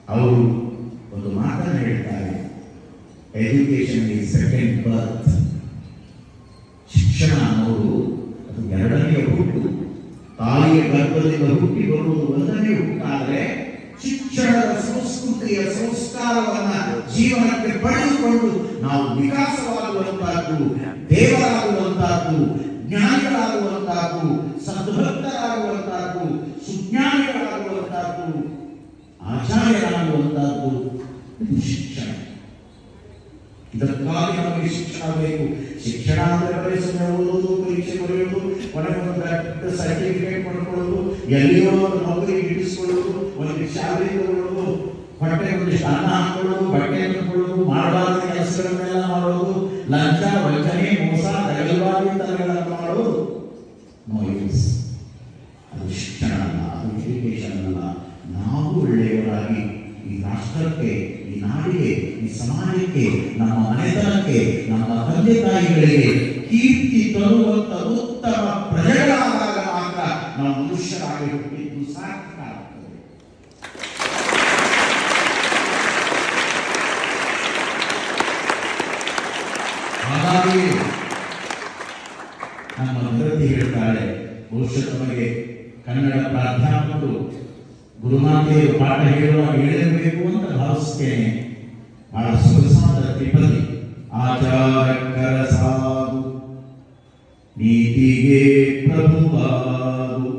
ಅವರು ಒಂದು ಮಾತನ್ನು ಹೇಳ್ತಾರೆ, ಎಜುಕೇಶನ್ ಈಸ್ ಸೆಕೆಂಡ್ ಬರ್ತ್. ಶಿಕ್ಷಣ ಅನ್ನೋದು ಅದು ಎರಡನೆಯ ಹುಟ್ಟು. ತಾಯಿಯ ಗರ್ಭದಿಂದ ಹುಟ್ಟಿ ಬರುವುದು ಒಂದನೇ ಹುಟ್ಟಾದರೆ ಶಿಕ್ಷಣದ ಸಂಸ್ಕೃತಿಯ ಸಂಸ್ಕಾರವನ್ನ ಜೀವನಕ್ಕೆ ಪಡೆದುಕೊಂಡು ನಾವು ವಿಕಾಸವಾಗುವಂತಹದ್ದು, ದೇವರಾಗುವಂತಹದ್ದು, ಜ್ಞಾನಿಗಳಾಗುವಂತಹದ್ದು, ಸದ್ಭಕ್ತರಾಗುವಂತಹದ್ದು, ಸುಜ್ಞಾನಿಗಳಾಗುವಂತಹದ್ದು, ಆಚಾರ್ಯರಾಗುವಂತಹದ್ದು ಶಿಕ್ಷಣ. ಇದಕ್ಕಾಗಿ ನಮಗೆ ಶಿಕ್ಷಣ ಬೇಕು. ಶಿಕ್ಷಣ ಅಂದರೆ ಬರೀ ಸುಮ್ಮನೆ ಓದೋದು, ಪರೀಕ್ಷೆ ಬರೆಯೋದು, ಕೊನೆಗೊಂದು ಸರ್ಟಿಫಿಕೇಟ್ ಮಾಡ್ಕೊಳ್ಳೋದು, ಎಲ್ಲಿಯೋ ಒಂದು ನೌಕರಿ ಗಿಟ್ಟಿಸ್ಕೊಳ್ಳೋದು, ಒಂದು ಶಾಲೆ ತಗೊಳ್ಳೋದು, ಹೊಟ್ಟೆ ಒಂದಿಷ್ಟು ಅನ್ನ ಹಾಕೊಳ್ಳೋದು, ಬಟ್ಟೆ ತಗೊಳ್ಳೋದು, ಮಾಡಬಾರ್ದ ಕೆಲಸಗಳನ್ನೆಲ್ಲ ಮಾಡೋದು, ಲಂಚ, ವಂಚನೆ, ಮೋಸ, ದಗಲ್ವಾದಿತನಗಳನ್ನು ಮಾಡೋದು. No use. ಅದು ಶಿಕ್ಷಣ ಅಲ್ಲ, ಅದು ಎಜುಕೇಶನ್ ಅಲ್ಲ. ನಾವು ಒಳ್ಳೆಯವರಾಗಿ ಈ ರಾಷ್ಟ್ರಕ್ಕೆ, ಈ ನಾಡಿಗೆ, ಈ ಸಮಾಜಕ್ಕೆ, ನಮ್ಮ ಮನೆತನಕ್ಕೆ, ನಮ್ಮ ತಂದೆ ತಾಯಿಗಳಿಗೆ ಕೀರ್ತಿ ತರುವಂತ ಉತ್ತಮ ಪ್ರಜೆಗಳಾದಾಗ ಮಾತ್ರ ನಾವು ಮನುಷ್ಯರಾಗಿ ಹುಟ್ಟಿದ್ದು ಸಾರ್ಥಕ ಆಗ್ತದೆ. ಹಾಗಾಗಿ ನಮ್ಮ ಭದ್ರತೆ ಹೇಳ್ತಾಳೆ, ಬಹುಶಃ ನಮಗೆ ಕನ್ನಡ ಪ್ರಾಧ್ಯಾಪಕರು ಗುರುಮಾತೆಯರು ಪಾಠ ಹೇಳುವಾಗ ಹೇಳಿರಬೇಕು ಅಂತ ಭಾವಿಸ್ತೇನೆ. ಬಹಳ ಸೊಗಸಾದ ತ್ರಿಪದಿ. ಆಚಾರಕ್ಕರ ಸಾಗು, ನೀತಿಗೆ ಪ್ರಭುವಾಗು,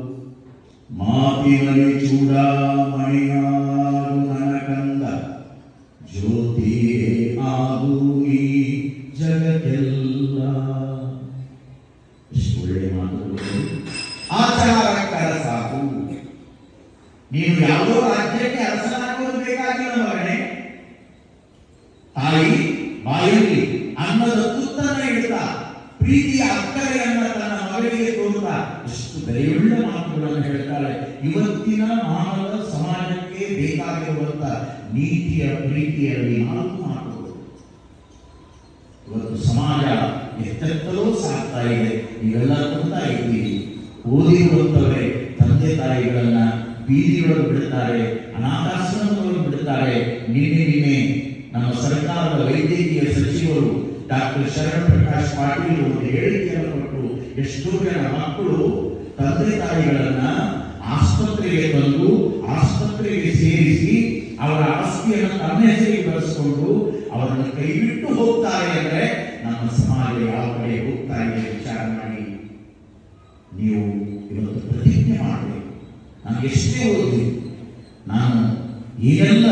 ಮಾತಿನಲ್ಲಿ ಚೂಡಾಮಣಿಯಾಗು, ನನಕಂದ ಜ್ಯೋತಿಯೇ ಆಗು ನೀ ಜಗಕ್ಕೆಲ್ಲ. ಎಷ್ಟು ಒಳ್ಳೆಯ ಮಾತುಗಳು. ಆಚಾರಕ್ಕರ ಸಾಕು. ನೀನು ಯಾವುದೋ ರಾಜ್ಯಕ್ಕೆ ಅರಸನಾಗುವುದು ಬೇಕಾಗಿಲ್ಲ ಮಗನೇ. ತಾಯಿ ಬಾಯಲ್ಲಿ ಅನ್ನದ ತುತ್ತನ್ನ ಇಡ್ತಾ ಪ್ರೀತಿಯ ಅಕ್ಕರೆಯನ್ನ ತನ್ನ ಮಗಳಿಗೆ ತೋರುತ್ತಾ ಎಷ್ಟು ಬೆಲೆಯುಳ್ಳ ಮಾತುಗಳನ್ನು ಹೇಳ್ತಾಳೆ. ಇವತ್ತಿನ ಮಾನವ ಸಮಾಜಕ್ಕೆ ಬೇಕಾಗಿರುವಂತ ನೀತಿಯ ಪ್ರೀತಿಯಲ್ಲಿ 4 ಮಾತುಗಳು. ಇವತ್ತು ಸಮಾಜ ಎತ್ತೆತ್ತಲೂ ಸಾಕ್ತಾ ಇದೆ. ನೀವೆಲ್ಲ ನೋಡ್ತಾ ಇದ್ದೀರಿ. ಓದಿರುವಂತವರೇ ತಂದೆ ತಾಯಿಗಳನ್ನ ಬೀದಿಯೊಳಗೆ ಬಿಡುತ್ತಾರೆ, ಅನಾಥಾಶ್ರಮಗಳನ್ನು ಬಿಡುತ್ತಾರೆ. ನಿನ್ನೆ ನಮ್ಮ ಸರ್ಕಾರದ ವೈದ್ಯಕೀಯ ಸಚಿವರು ಡಾಕ್ಟರ್ ಶರಣ ಪ್ರಕಾಶ್ ಪಾಟೀಲ್ ಒಂದು ಹೇಳಿಕೆಯನ್ನು ಕೊಟ್ಟು ಎಷ್ಟೋ ಜನ ಮಕ್ಕಳು ತಂದೆ ತಾಯಿಗಳನ್ನ ಆಸ್ಪತ್ರೆಗೆ ತಂದು ಆಸ್ಪತ್ರೆಗೆ ಸೇರಿಸಿ ಅವರ ಆಸ್ತಿಯನ್ನು ತಮ್ಮ ಹೆಸರಿಗೆ ಬಳಸಿಕೊಂಡು ಅವರನ್ನು ಕೈಬಿಟ್ಟು ಹೋಗ್ತಾರೆ ಅಂದರೆ ನಮ್ಮ ಸಮಾಜ ಯಾವ ಕಡೆ ಹೋಗ್ತಾ ಇದೆ ವಿಚಾರ ಮಾಡಿ. ನೀವು ಇವತ್ತು ಪ್ರತಿಜ್ಞೆ ಮಾಡಬೇಕು. ನಾನು ಎಷ್ಟೇ ಓದಿ, ನಾನು ಏನೆಲ್ಲ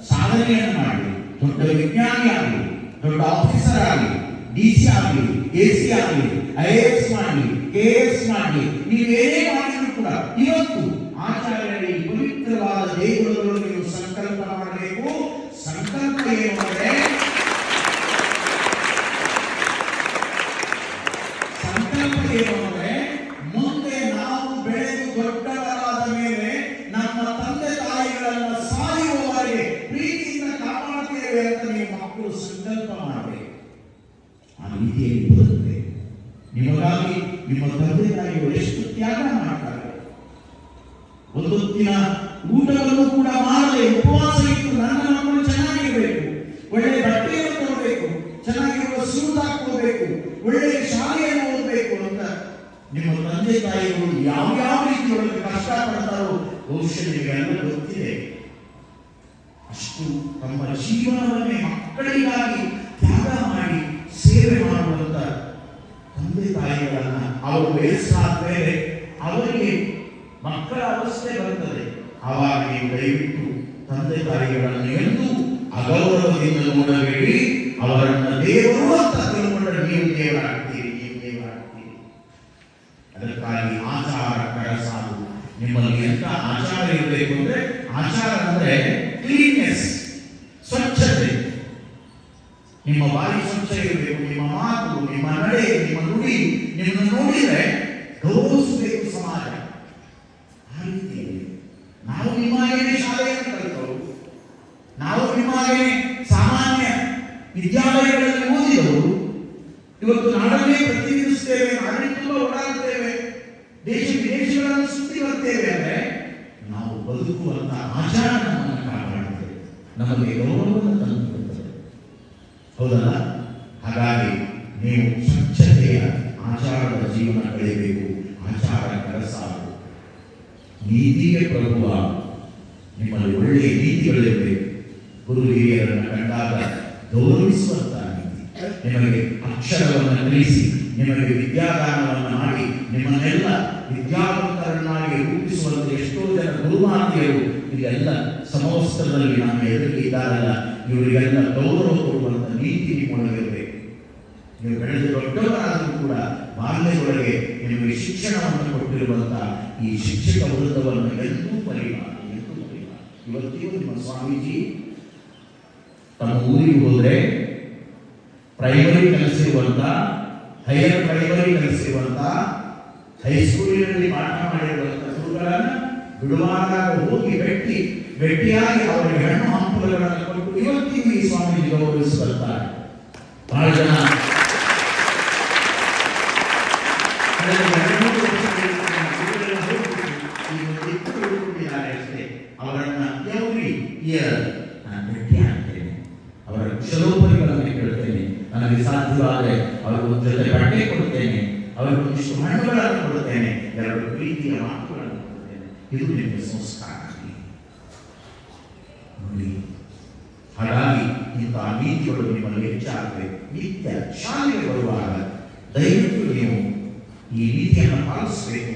ಸಾಧನೆಯನ್ನು ಮಾಡಲಿ, ದೊಡ್ಡ ವಿಜ್ಞಾನಿ ಆಗಲಿ, ದೊಡ್ಡ ಆಫೀಸರ್ ಆಗಲಿ, DC ಆಗಲಿ, AC ಆಗಲಿ, IAS ಮಾಡಲಿ, KS ಮಾಡಲಿ, ನೀವೇನೇ ಮಾಡಿದ್ರು ಕೂಡ ಇವತ್ತು ಆಚಾರ್ಯರ ಈ ಪವಿತ್ರವಾದ ದೇಗುಲಗಳು ನೀವು ಸಂಕಲ್ಪ ಮಾಡಬೇಕು. ಸಂಕಲ್ಪ ಏನು ಅಂದರೆ, ಸಂಕಲ್ಪ ಏನು ಅಂದರೆ ಮುಂದೆ ನಾವು ಬೆಳೆದು ದೊಡ್ಡವರಾದ ಮೇಲೆ ನಮ್ಮ ತಂದೆ ತಾಯಿಗಳನ್ನ ಸಾಯುವವರೆಗೆ ಪ್ರೀತಿಯಿಂದ ಕಾಪಾಡ್ತೇವೆ ಅಂತ ನೀವು ಮಕ್ಕಳು ಸಂಕಲ್ಪ ಮಾಡಬೇಕು. ಆ ರೀತಿಯಲ್ಲಿ ಬರುತ್ತೆ. ನಿಮಗಾಗಿ ನಿಮ್ಮ ತಂದೆ ತಾಯಿಗಳು ಎಷ್ಟು ತ್ಯಾಗ ಮಾಡ್ತಾರೆ. ಒಂದೊತ್ತಿನ ಊಟವನ್ನು ಕೂಡ ಮಾಡದೆ ಉಪವಾಸ ಇಟ್ಟು ನನ್ನ ಮಕ್ಕಳು ಚೆನ್ನಾಗಿರಬೇಕು, ಒಳ್ಳೆ ಬಟ್ಟೆಯನ್ನು ತರಬೇಕು, ಚೆನ್ನಾಗಿರುವ ಶೂಸ್ ಹಾಕೋಬೇಕು, ಒಳ್ಳೆಯ ಶಾಲೆಯನ್ನು ಓದಬೇಕು ಅಂತ ನಿಮ್ಮ ತಂದೆ ತಾಯಿಗಳು ಯಾವ್ಯಾವ ರೀತಿಯೊಳಗೆ ಕಷ್ಟಪಡ್ತಾರೋ ಬಹುಶಃ ನಿಮಗೆಲ್ಲ ಗೊತ್ತಿದೆ. ಅಷ್ಟು ತಮ್ಮ ಜೀವನವನ್ನೇ ಮಕ್ಕಳಿಗಾಗಿ ತ್ಯಾಗ ಮಾಡಿ ಸೇವೆ ಮಾಡುವಂತ ತಂದೆ ತಾಯಿಗಳನ್ನ ಅವರು ವಯಸ್ಸಾದ್ಮೇಲೆ ಅವರಿಗೆ ಮಕ್ಕಳ ಅವಸ್ಥೆ ಬರುತ್ತದೆ. ಆವಾಗ ನೀವು ದಯವಿಟ್ಟು ತಂದೆ ತಾಯಿಗಳನ್ನು ಎಂದೂ ಅಗೌರವದಿಂದ ನೋಡಬೇಡಿ. ಅವರನ್ನ ದೇವರು ಅಂತ ತಿಳ್ಕೊಂಡ್ರೆ ನೀವು ದೇವರಾಗ್ತೀರಿ, ನೀವು ದೇವರಾಗ್ತೀರಿ. ಅದಕ್ಕಾಗಿ ಆಚಾರಕ್ಕರ ಸಾಕು. ನಿಮ್ಮಲ್ಲಿ ಎಂತ ಆಚಾರ ಇರಬೇಕು ಅಂದ್ರೆ, ಆಚಾರ ಅಂದ್ರೆ ಕ್ಲೀನ್ನೆಸ್, ಸ್ವಚ್ಛತೆ. ನಿಮ್ಮ ಬಾಯಿ ಸ್ವಚ್ಛ ಇರಬೇಕು, ನಿಮ್ಮ ಮಾತು, ನಿಮ್ಮ ನಡೆ, ನಿಮ್ಮ ನುಡಿ ನಿಮ್ಮನ್ನು ನೋಡಿದ್ರೆ ಗೌರವಿಸಬೇಕು ಸಮಾಜ. ಆ ರೀತಿಯಲ್ಲಿ ನಾವು ನಿಮ್ಮಾಗೇನೆ ಶಾಲೆಯನ್ನು ಕಲಿತವರು, ನಾವು ನಿಮ್ಮಾಗೇನೆ ಸಾಮಾನ್ಯ ವಿದ್ಯಾಲಯಗಳಲ್ಲಿ ಓದಿದವರು. ಇವತ್ತು ನಾಡನ್ನೇ ಪ್ರತಿನಿಧಿಸುತ್ತೇವೆ, ನಾಡಿನ ತುಂಬ ಓಡಾಡುತ್ತೇವೆ, ದೇಶ ವಿದೇಶಗಳನ್ನು ಸುತ್ತಿ ಬರ್ತೇವೆ ಅಂದರೆ ನಾವು ಬದುಕುವಂತ ಆಚಾರ ನಮ್ಮನ್ನು ಕಾಪಾಡುತ್ತೇವೆ. ನಮಗೆ ಗೌರವವನ್ನು ತಂದುಕೊಡುತ್ತದೆ. ಹೌದಲ್ಲ? ಹಾಗಾಗಿ ನೀವು ಸ್ವಚ್ಛತೆಯ ಆಚಾರದ ಜೀವನ ಕಳೆಯಬೇಕು. ಆಚಾರ ಸಾಕು. ನೀತಿಗೆ ಪ್ರಭುವ, ನಿಮ್ಮಲ್ಲಿ ಒಳ್ಳೆಯ ನೀತಿಗಳಿರಬೇಕು. ಗುರು ಹಿರಿಯರನ್ನು ಕಂಡಾಗ ಗೌರವಿಸುವಂತ ನೀತಿ. ನಿಮಗೆ ಅಕ್ಷರವನ್ನು ಕಲಿಸಿ, ನಿಮಗೆ ವಿದ್ಯಾದಾನವನ್ನು ಮಾಡಿ, ನಿಮ್ಮನ್ನೆಲ್ಲ ವಿದ್ಯಾವಂತರನ್ನಾಗಿ ರೂಪಿಸುವಂತೆ ಎಷ್ಟೋ ಜನ ಗುರುಮಾತೆಯರು ಇದೆಲ್ಲ ಸಮವಸ್ತ್ರದಲ್ಲಿ ನಮ್ಮ ಎದುರಿಗೆ ಇದ್ದಾರಲ್ಲ, ಇವರಿಗೆಲ್ಲ ಗೌರವ ಕೊಡುವಂತ ನೀತಿ ನಿಮ್ಮೊಳಗಿರಬೇಕು. ನೀವು ಬೆಳೆದು ದೊಡ್ಡವರಾದರೂ ಕೂಡ ಬಾಲ್ಯದೊಳಗೆ ನಿಮಗೆ ಶಿಕ್ಷಣವನ್ನು ಕೊಟ್ಟಿರುವಂತ ಈ ಶಿಕ್ಷಕ ವೃಂದವನ್ನು ಎಂದೂ ಮರೆಯಬಾರದು. ಇವತ್ತಿಗೂ ನಿಮ್ಮ ಸ್ವಾಮೀಜಿ ತಮ್ಮ ಊರಿಗೆ ಹೋದರೆ ಪ್ರೈಮರಿ ಕಲಿಸಿರುವಂತ, ಹೈಯರ್ ಪ್ರೈಮರಿ ಕಲಿಸಿರುವಂತ, ಹೈಸ್ಕೂಲಿನಲ್ಲಿ ಪಾಠ ಮಾಡಿರುವಂತ ಗುರುಗಳನ್ನು ಬಿಡುವಾಗ ಹೋಗಿ ಭೇಟಿಯಾಗಿ ಅವರಿಗೆ ಹೆಣ್ಣು ಹಂಪಲುಗಳನ್ನು ಕೊಟ್ಟು ಇವತ್ತಿಗೂ ಈ ಸ್ವಾಮೀಜಿ ಗೌರವಿಸುತ್ತಾರೆ. ಬಹಳ ಜನ ಅವರನ್ನ ಎವ್ರಿ ಇಯರ್ ನಾನು ಭೇಟಿ ಆಗ್ತೇನೆ, ಅವರ ಕುಶಲೋಪರಿಗಳನ್ನು ಕೇಳುತ್ತೇನೆ, ನನಗೆ ಸಾಧ್ಯವಾದರೆ ಅವರಿಗೊಂದು ಜೊತೆ ಬಟ್ಟೆ ಕೊಡುತ್ತೇನೆ, ಅವರಿಗೊಂದಿಷ್ಟು ಹಣ್ಣುಗಳನ್ನು ಕೊಡುತ್ತೇನೆ, ಎರಡು ಪ್ರೀತಿಯ ಮಾತುಗಳನ್ನು ಕೊಡುತ್ತೇನೆ. ಇದು ನಿಮಗೆ ಸಂಸ್ಕಾರ ನೋಡಿ. ಹಾಗಾಗಿ ಇಂತಹ ನೀತಿಗಳು ನಿಮ್ಮಲ್ಲಿ ಹೆಚ್ಚಾಗಬೇಕು. ನಿತ್ಯ ಶಾಲೆಗೆ ಬರುವಾಗ ದಯವಿಟ್ಟು ನೀವು ಈ ನೀತಿಯನ್ನು ಪಾಲಿಸಬೇಕು.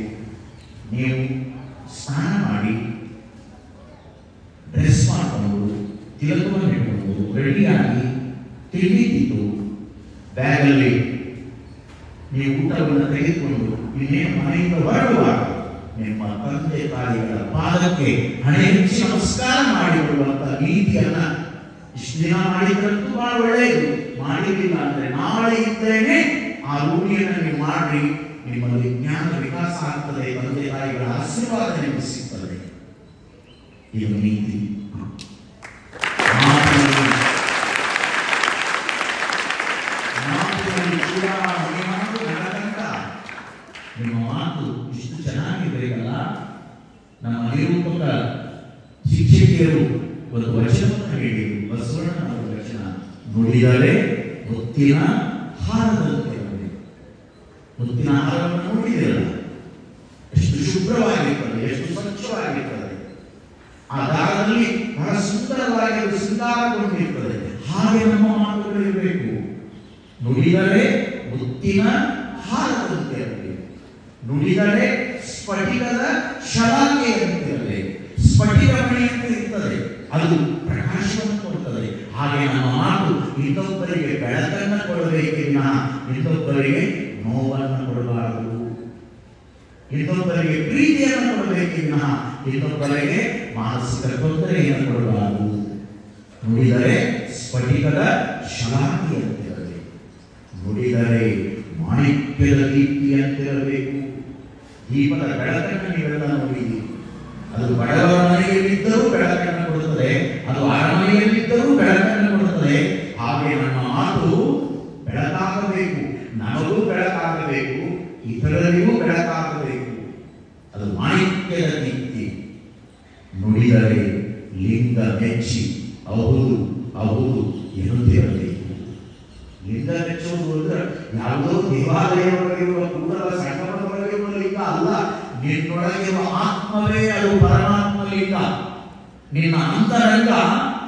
ನೀವು ಸ್ನಾನ ಮಾಡಿ ಡ್ರೆಸ್ ಮಾಡಿಕೊಂಡು, ತಿಲಕವನ್ನು ಇಟ್ಕೊಂಡು, ರೆಡಿಯಾಗಿ, ತಿಂಡಿ ತಿಂದು, ಬ್ಯಾಗಲ್ಲಿ ನೀವು ಊಟವನ್ನು ತೆಗೆದುಕೊಂಡು ಇನ್ನೇನು ಮನೆಯಿಂದ ಹೊರಡುವಾಗ ನಿಮ್ಮ ತಂದೆ ತಾಯಿಗಳ ಪಾದಕ್ಕೆ ಹಣೆ ಹೆಚ್ಚಿ ನಮಸ್ಕಾರ ಮಾಡಿಕೊಳ್ಳುವಂತ ನೀತಿಯನ್ನ ಇಷ್ಟು ದಿನ ಮಾಡಿದ್ರಂತೂ ಬಹಳ ಒಳ್ಳೆಯದು. ಮಾಡಿರಲಿಲ್ಲ ಅಂದ್ರೆ ನಾಳೆ ಇದ್ದೇನೆ ಆ ರೂಢಿಯನ್ನು ನೀವು ಮಾಡಿ, ನಿಮ್ಮಲ್ಲಿ ಜ್ಞಾನ ವಿಕಾಸ ಆಗ್ತದೆ, ತಂದೆ ತಾಯಿಗಳ ಆಶೀರ್ವಾದ ನಿಮಗೆ ಸಿಗ್ತದೆ. ಇದು ನೀತಿ. ನಿಮ್ಮ ಮಾತು ಇಷ್ಟು ಚೆನ್ನಾಗಿರ್ಬೇಕಲ್ಲ. ನಮ್ಮ ನಿರೂಪಕ ಶಿಕ್ಷಕಿಯರು ಒಂದು ವಚನವನ್ನು ಹೇಳಿದರು, ಬಸವಣ್ಣನವರ ವಚನ, ನುಡಿದರೆ ಮುತ್ತಿನ ಹಾರದಂತೆ. ಮುತ್ತಿನ ಹಾರವನ್ನು ನೋಡಿದಿರಲ್ಲ, ಎಷ್ಟು ಶುಭ್ರವಾಗಿರ್ತದೆ, ಎಷ್ಟು ಸ್ವಚ್ಛವಾಗಿರ್ತದೆ, ಆ ದಾರದಲ್ಲಿ ಬಹಳ ಸುಂದರವಾಗಿ ಅದು ಶೃಂಗಾರಗೊಂಡಿರ್ತದೆ. ಹಾಗೆ ನಮ್ಮ ಮಾತುಗಳಿರಬೇಕು. ನುಡಿದರೆ ಮುತ್ತಿನ ಹಾರದಂತೆ ಇರಬೇಕು, ನುಡಿದರೆ ಸ್ಫಟಿಕದ ಶಲಾಕೆಯಂತೆ ಇರಬೇಕು. ಸ್ಫಟಿಕ ಮಣಿಯಂತೆ ಇರ್ತದೆ, ಅದು ಪ್ರಕಾಶವನ್ನು ಕೊಡುತ್ತದೆ. ಹಾಗೆ ನಮ್ಮ ಮಾತು ಇನ್ನೊಬ್ಬರಿಗೆ ಬೆಳಕನ್ನು ಕೊಡಬೇಕೇ ವಿನಃ ಇನ್ನೊಬ್ಬರಿಗೆ ನೋವನ್ನು ಕೊಡಬಾರದು. ಇನ್ನೊಬ್ಬರಿಗೆ ಪ್ರೀತಿಯನ್ನು ಕೊಡಬೇಕೇ ವಿನಃ ಇನ್ನೊಬ್ಬರಿಗೆ ಮಾನಸಿಕ ತೊಂದರೆಯನ್ನು ಕೊಡಬಾರದು. ನುಡಿದರೆ ಸ್ಫಟಿಕದ ಶಲಾಕೆಯಂತಿರಬೇಕು, ನುಡಿದರೆ ಮಾಣಿಕ್ಯದ ದೀಪ್ತಿಯಂತಿರಬೇಕು. ದೀಪದ ಬೆಳಕನ್ನು ನೀವೆಲ್ಲ ನೋಡಿದ್ದೀರಿ. ಅದು ಬಡವರ ಮನೆಯಲ್ಲಿದ್ದರೂ ಬೆಳಕನ್ನು ಕೊಡುತ್ತದೆ, ಅದು ಅರಮನೆಯಲ್ಲಿದ್ದರೂ ಬೆಳಕನ್ನು ಕೊಡುತ್ತದೆ. ಹಾಗೆ ನಮ್ಮ ಮಾತು ಬೆಳಕಾಗಬೇಕು, ನಮಗೂ ಬೆಳಕಾಗಬೇಕು, ಇತರರಿಗೂ ಬೆಳಕಾಗಬೇಕು. ಅದು ಮಾಣಿಕ್ಯದ ದೀಪ್ತಿ. ನುಡಿದರೆ ಲಿಂಗ ಮೆಚ್ಚಿ ಹೌದು ಹೌದು ಎನ್ನುತ್ತಿರಬೇಕು. ಲಿಂಗ ಮೆಚ್ಚುವುದು ಅಂದ್ರೆ ಯಾವುದೋ ದೇವಾಲಯವೊಳಗಿರುವ ಕೂಡಲ ಸಂಗಮದೊಳಗಿರುವ ಲಿಂಗ ಅಲ್ಲ. ನಿನ್ನೊಳಗಿರುವ ಆತ್ಮವೇ ಅದು ಪರಮಾತ್ಮ ಲಿಂಗ. ನಿನ್ನ ಅಂತರಂಗ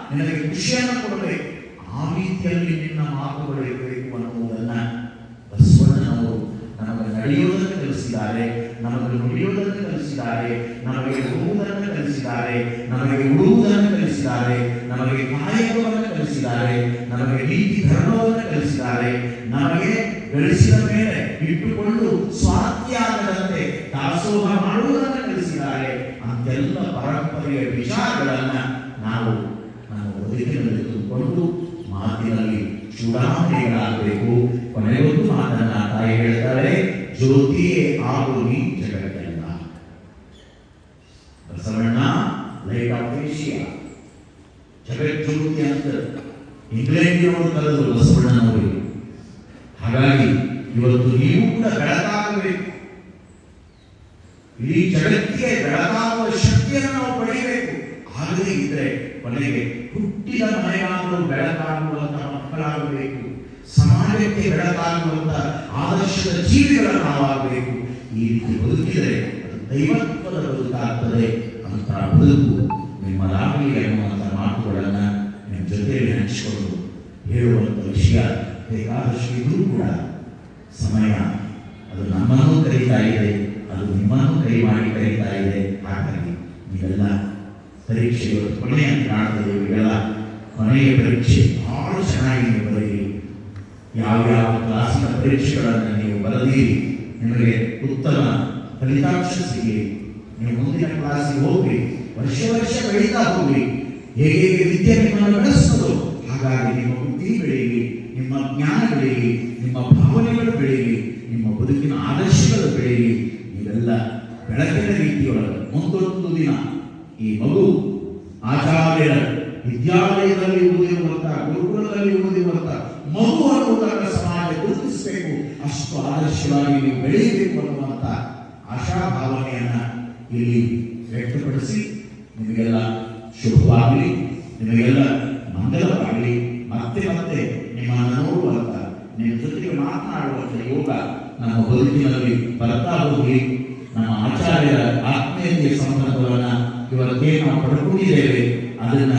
ನಿನಗೆ ಖುಷಿಯನ್ನು ಕೊಡಬೇಕು. ಆ ರೀತಿಯಲ್ಲಿ ನಿನ್ನ ಮಾತುಗಳು ಇರಬೇಕು ಅನ್ನುವುದನ್ನ ಬಸವಣ್ಣನವರು ನಮಗೆ ನಡೆಯುವುದನ್ನು ಕಲಿಸಿದ್ದಾರೆ, ನಮಗೆ ನುಡಿಯುವುದನ್ನು ಕಲಿಸಿದ್ದಾರೆ, ನಮಗೆ ಹೋಗುವುದನ್ನು ಕಲಿಸಿದ್ದಾರೆ, ನಮಗೆ ಉಡುವುದನ್ನು ಕಲಿಸಿದ್ದಾರೆ, ನಮಗೆ ಕಾಯಕವನ್ನು ಕಲಿಸಿದ್ದಾರೆ, ನಮಗೆ ನೀತಿ ಧರ್ಮವನ್ನು ಕಲಿಸಿದ್ದಾರೆ, ನಮಗೆ ಗಳಿಸಿದ ಮೇಲೆ ಇಟ್ಟುಕೊಂಡು ಸ್ವಾರ್ಥಿಯಾಗದಂತೆ ದಾಸೋಹ ಮಾಡುವುದನ್ನು ಕಲಿಸಿದ್ದಾರೆ. ಅಂತೆಲ್ಲ ಪರಂಪರೆಯ ವಿಚಾರಗಳನ್ನ ನಾವು ನಮ್ಮ ಬದುಕಿನಲ್ಲಿ ತುಂಬಿಕೊಂಡು ಮಾತಿನಲ್ಲಿ ಚೂಡಾಮಣಿಗಳಾಗಬೇಕು. ಕೊನೆಗೊಂದು ಮಾತನ್ನ ತಾಯಿ ಹೇಳ್ತಾರೆ, ಜ್ಯೋತಿಯೇ ಆಗು ನೀ ಜಗತ್ತೆಲ್ಲ. ಬಸವಣ್ಣ ಲೈಟ್ ಆಫ್ ಏಷಿಯಾ, ಜಗಜ್ಯೋತಿ ಅಂತ ಇಂಗ್ಲೆಂಡಿನವರು ಕರೆದರು ಬಸವಣ್ಣನವರಿಗೆ. ಹಾಗಾಗಿ ಇವತ್ತು ನೀವು ಕೂಡ ಬೆಳಕಾಗಬೇಕು. ಇಡೀ ಜಗತ್ತಿಗೆ ಬೆಳಕಾಗುವ ಶಕ್ತಿಯನ್ನು ನಾವು ಪಡೆಯಬೇಕು. ಆಗ ಆಗದೇ ಇದ್ರೆ ಕೊನೆಗೆ ಹುಟ್ಟಿದ ಮನೆಯಾದರೂ ಬೆಳಕಾಗುವಂತ ಮಕ್ಕಳಾಗಬೇಕು, ಸಮಾಜಕ್ಕೆ ಬೆಳಕಾಗುವಂತ ಆದರ್ಶದ ಜೀವಿಗಳು ನಾವಾಗಬೇಕು. ಈ ರೀತಿ ಬದುಕಿದರೆ ಅದು ದೈವತ್ವದ ಬದುಕಾಗ್ತದೆ ಅಂತ ಬದುಕು ನಿಮ್ಮದಾಗಲಿ ಅನ್ನುವಂಥ ಮಾತುಗಳನ್ನ ನಿಮ್ಮ ಜೊತೆಯಲ್ಲಿ ಹಂಚಿಕೊಂಡು ಹೇಳುವಂಥ ವಿಷಯ ಬೇಕಾದಷ್ಟು ಇದ್ರೂ ಕೂಡ ಸಮಯ ಅದು ನಮ್ಮನ್ನು ಕರೀತಾ ಇದೆ, ಅದು ನಿಮ್ಮನ್ನು ಕೈ ಮಾಡಿ ಕರೀತಾ ಇದೆ. ಹಾಗಾಗಿ ನೀವೆಲ್ಲ ಪರೀಕ್ಷೆ ಇವತ್ತು ಕೊನೆಯ ಕಾಣ್ತದೆ, ಇವೆಲ್ಲ ಕೊನೆಯ ಪರೀಕ್ಷೆ ಬಹಳ ಚೆನ್ನಾಗಿ ನೀವು ಬರೀರಿ. ಯಾವ್ಯಾವ ಕ್ಲಾಸಿನ ಪರೀಕ್ಷೆಗಳನ್ನು ನೀವು ಬರೆದಿರಿ, ನಿಮಗೆ ಉತ್ತಮ ಫಲಿತಾಂಶ ಸಿಗಲಿ. ನೀವು ಮುಂದಿನ ಕ್ಲಾಸಿಗೆ ಹೋಗ್ರಿ, ವರ್ಷ ವರ್ಷ ಬೆಳೀತಾ ಹೋಗ್ರಿ. ಹೇಗೆ ವಿದ್ಯೆ ನಿಮ್ಮನ್ನು ಬೆಳೆಸ್ತದೋ ಹಾಗಾಗಿ ನಿಮ್ಮ ಬುದ್ಧಿ ಬೆಳೀಲಿ, ನಿಮ್ಮ ಜ್ಞಾನ ಬೆಳೀಲಿ, ನಿಮ್ಮ ಭಾವನೆಗಳು ಬೆಳೀಲಿ, ನಿಮ್ಮ ಬದುಕಿನ ಆದರ್ಶಗಳು ಬೆಳೀಲಿ. ಇವೆಲ್ಲ ಬೆಳಕಿನ ರೀತಿಯೊಳಗೆ ಮುಂದೊಂದು ದಿನ ಈ ಮಗು ಆಚಾರ್ಯರ ವಿದ್ಯಾಲಯದಲ್ಲಿ ಓದಿರುವಂತ, ಗುರುಕುಲದಲ್ಲಿ ಓದಿರುವಂತ ಮಗು ಅನ್ನುವುದನ್ನು ಸಮಾಜ ಗುರುತಿಸಬೇಕು, ಅಷ್ಟು ಆದರ್ಶವಾಗಿ ನೀವು ಬೆಳೆಯಬೇಕು ಅನ್ನುವಂಥ ಆಶಾಭಾವನೆಯನ್ನ ಇಲ್ಲಿ ವ್ಯಕ್ತಪಡಿಸಿ ನಿಮಗೆಲ್ಲ ಶುಭವಾಗಲಿ, ನಿಮಗೆಲ್ಲ ಮಂಗಲವಾಗಲಿ. ಮತ್ತೆ ಮತ್ತೆ ನಿಮ್ಮನ್ನು ನೋಡುವಂತ, ನಿಮ್ಮ ಜೊತೆಗೆ ಮಾತನಾಡುವಂಥ ಯೋಗ ನಮ್ಮ ಬದುಕಿನಲ್ಲಿ ಬರ್ತಾ ಹೋಗಲಿ. ನಮ್ಮ ಆಚಾರ್ಯರ ಆತ್ಮೀಯತೆಯ ಸಂಬಂಧವನ್ನ ಇವತ್ತೇ ನಾವು ಪಡ್ಕೊಂಡಿದ್ದೇವೆ, ಅದನ್ನ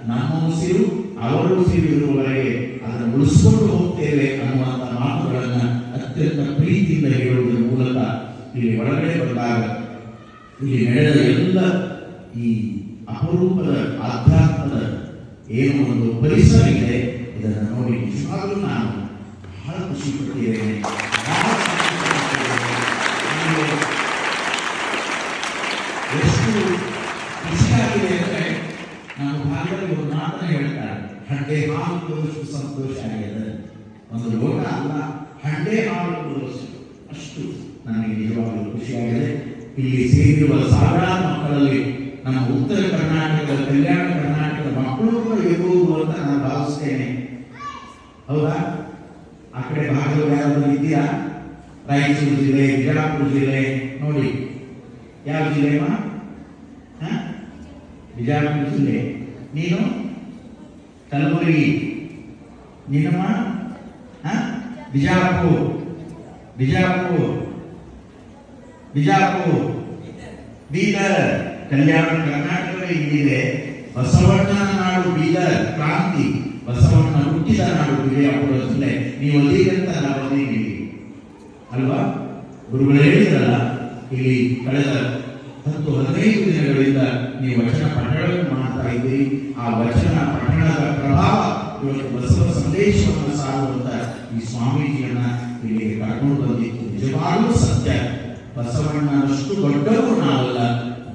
ನಮ್ಮ ಉಸಿರು ಅವರ ಉಸಿರು ಇರುವವರೆಗೆ ಅದನ್ನು ಉಳಿಸ್ಕೊಂಡು ಹೋಗ್ತೇವೆ ಅನ್ನುವಂಥ ಮಾತುಗಳನ್ನ ಅತ್ಯಂತ ಪ್ರೀತಿಯಿಂದ ಹೇಳುವುದರ ಮೂಲಕ ಇಲ್ಲಿ ಒಳಗಡೆ ಬಂದಾಗ ಇಲ್ಲಿ ನಡೆದ ಎಲ್ಲ ಈ ಅಪರೂಪದ ಆಧ್ಯಾತ್ಮದ ಏನು ಒಂದು ಪರಿಸರ ಇದೆ, ಇದನ್ನು ನೋಡಿ ನಿಜವಾಗಲೂ ನಾನು ಬಹಳ ಖುಷಿ ಪಟ್ಟಿದ್ದೇನೆ. ಎಷ್ಟು ಖುಷಿಯಾಗಿದೆ ಅಂದರೆ ನಮ್ಮ ಭಾಗದಲ್ಲಿ ಒಂದು ಮಾತನ್ನು ಹೇಳ್ತಾರೆ, ಹಂಡೆ ಹಾಲು ಕೊಡುವಷ್ಟು ಸಂತೋಷ ಆಗಿದೆ. ಒಂದು ಲೋಟ ಅಲ್ಲ, ಹಂಡೆ ಹಾಲು ಕೊಡುವಷ್ಟು, ಅಷ್ಟು ನನಗೆ ನಿಜವಾಗಲೂ ಖುಷಿಯಾಗಿದೆ. ಇಲ್ಲಿ ಸೇರಿರುವ ಸಾವಿರಾರು ಮಕ್ಕಳಲ್ಲಿ ನಮ್ಮ ಉತ್ತರ ಕರ್ನಾಟಕದ, ಕಲ್ಯಾಣ ಕರ್ನಾಟಕದ ಮಕ್ಕಳು ಕೂಡ ಇರಬಹುದು ಅಂತ ನಾನು ಭಾವಿಸ್ತೇನೆ. ಹೌದಾ? ಆ ಕಡೆ ಭಾಗದಲ್ಲಿ ಯಾರಾದರೂ ಇದೆಯಾ? ರಾಯಚೂರು ಜಿಲ್ಲೆ, ಬಿಜಾಪುರ ಜಿಲ್ಲೆ ನೋಡಿ. ಯಾವ ಜಿಲ್ಲೆಮ್ಮ? ಬಿಜಾಪುರ ಜಿಲ್ಲೆ. ನೀನು ಕಲಬುರಗಿ. ನೀನಮ್ಮ ಬಿಜಾಪುರ. ಬಿಜಾಪುರ, ಬಿಜಾಪುರ, ಬೀದರ್. ಕಲ್ಯಾಣ ಕರ್ನಾಟಕವೇ ಇಲ್ಲಿದೆ. ಬಸವಣ್ಣನ ನಾಡು ಬೀದರ್, ಕ್ರಾಂತಿ. ಬಸವಣ್ಣ ಹುಟ್ಟಿದ ನಾಡು ಬಿಜಾಪುರ ಜಿಲ್ಲೆ. ನೀವು ಅಲ್ಲಿಗಂತ ನಾವು ಅಲ್ಲಿದ್ದೀವಿ ಅಲ್ವಾ? ಗುರುಗಳು ಹೇಳಿದ್ರಲ್ಲ, ಇಲ್ಲಿ ಕಳೆದ 10-15 ದಿನಗಳಿಂದ ನೀವು ವಚನ ಪಠಣವನ್ನು ಮಾಡ್ತಾ ಇದ್ದೀರಿ. ಆ ವಚನ ಪಠಣದ ಪ್ರಭಾವ ಇವತ್ತು ಬಸವ ಸಂದೇಶವನ್ನು ಸಾರುವಂತ ಈ ಸ್ವಾಮೀಜಿಯನ್ನ ಇಲ್ಲಿ ಕರ್ಕೊಂಡು ಬಂದಿತ್ತು. ನಿಜವಾಗ್ಲೂ ಸತ್ಯ, ಬಸವಣ್ಣನಷ್ಟು ದೊಡ್ಡವರು ನಾವಲ್ಲ.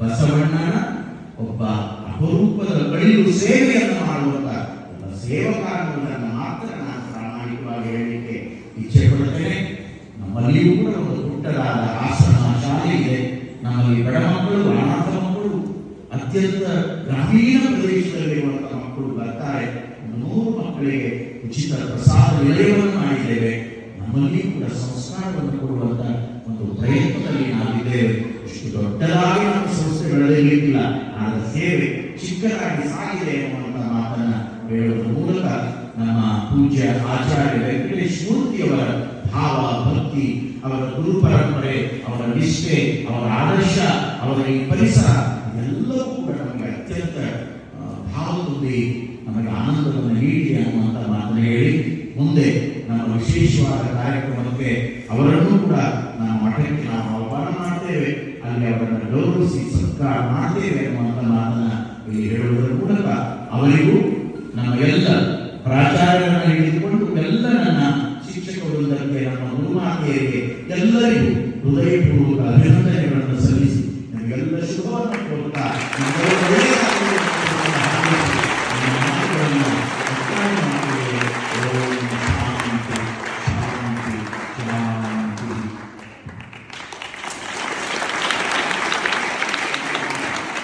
ಬಸವಣ್ಣನ ಒಬ್ಬ ಅಪರೂಪದ ಬಳಿಯು ಸೇವೆಯನ್ನು ಮಾಡುವಂತ ಒಬ್ಬ ಸೇವಕ ಅನ್ನುವುದನ್ನು ಮಾತ್ರ ನಾನು ಪ್ರಾಮಾಣಿಕವಾಗಿ ಹೇಳಲಿಕ್ಕೆ ಇಚ್ಛೆ ಪಡುತ್ತೇನೆ. ನಮ್ಮಲ್ಲಿಯೂ ಕೂಡ ಒಂದು ಪುಟ್ಟದಾದ ಆಶ್ರಮ ಶಾಲೆ ಇದೆ. ನಮ್ಮಲ್ಲಿ ಬಡ ಮಕ್ಕಳು, ಅನಾಥ ಮಕ್ಕಳು, ಅತ್ಯಂತ ಗ್ರಾಮೀಣ ಪ್ರದೇಶದಲ್ಲಿರುವಂತಹ ಮಕ್ಕಳು ಬರ್ತಾರೆ. 100 ಮಕ್ಕಳಿಗೆ ಉಚಿತ ಪ್ರಸಾದ ವಿನಿಯೋಗವನ್ನು ಮಾಡಿದ್ದೇವೆ. ನಮ್ಮಲ್ಲಿ ಕೂಡ ಸಂಸ್ಕಾರವನ್ನು ಕೊಡುವಂತ ಒಂದು ಪ್ರಯತ್ನದಲ್ಲಿ ನಾವಿದ್ದೇವೆ. ಇಷ್ಟು ದೊಡ್ಡದಾಗಿ ನಮ್ಮ ಸಂಸ್ಥೆ ಬೆಳೆದಿರಲಿಕ್ಕಿಲ್ಲ, ಆದರೆ ಸೇವೆ ಚಿಕ್ಕದಾಗಿ ಸಾಗಿದೆ ಎನ್ನುವಂತ ಮಾತನ್ನ ಹೇಳುವ ಮೂಲಕ ನಮ್ಮ ಪೂಜ್ಯ ಆಚಾರ್ಯ ವೆಂಕಟೇಶ್ ಮೂರ್ತಿಯವರ ಭಾವ, ಭಕ್ತಿ, ಅವರ ಗುರು ಪರಂಪರೆ, ಅವರ ನಿಷ್ಠೆ, ಅವರ ಆದರ್ಶ, ಅವರ ಈ ಪರಿಸರ ಎಲ್ಲವೂ ಕೂಡ ನಮಗೆ ಅತ್ಯಂತ ಭಾವ ತುಂಬಿ ನಮಗೆ ಆನಂದವನ್ನು ನೀಡಿ ಅನ್ನುವಂಥ ಮಾತನ್ನು ಹೇಳಿ, ಮುಂದೆ ನಮ್ಮ ವಿಶೇಷವಾದ ಕಾರ್ಯಕ್ರಮಕ್ಕೆ ಅವರನ್ನು ಕೂಡ ನಾವು ಮಠಕ್ಕೆ ನಾವು ಆಹ್ವಾನ ಮಾಡ್ತೇವೆ. ಅಲ್ಲಿ ಅವರನ್ನು ಗೌರವಿಸಿ ಸತ್ಕಾರ ಮಾಡ್ತೇವೆ ಅನ್ನುವಂಥ ಮಾತನ್ನ ಇಲ್ಲಿ ಹೇಳುವುದರ ಮೂಲಕ ಅವರಿಗೂ ನಮ್ಮ ಎಲ್ಲ ಪ್ರಾಚಾರ್ಯರನ್ನು ಹಿಡಿದುಕೊಂಡು ಎಲ್ಲ ನನ್ನ ಶಿಕ್ಷಕ ವೃಂದಕ್ಕೆ, ನಮ್ಮ ಗುರುಮಾತೆಯರಿಗೆ ಎಲ್ಲರಿಗೂ ಹೃದಯಪೂರ್ವಕ ಅಭಿನಂದನೆಗಳನ್ನು ಸಲ್ಲಿಸಿ ನಿಮಗೆಲ್ಲ ಶುಭವನ್ನು ಕೊಡ್ತಾ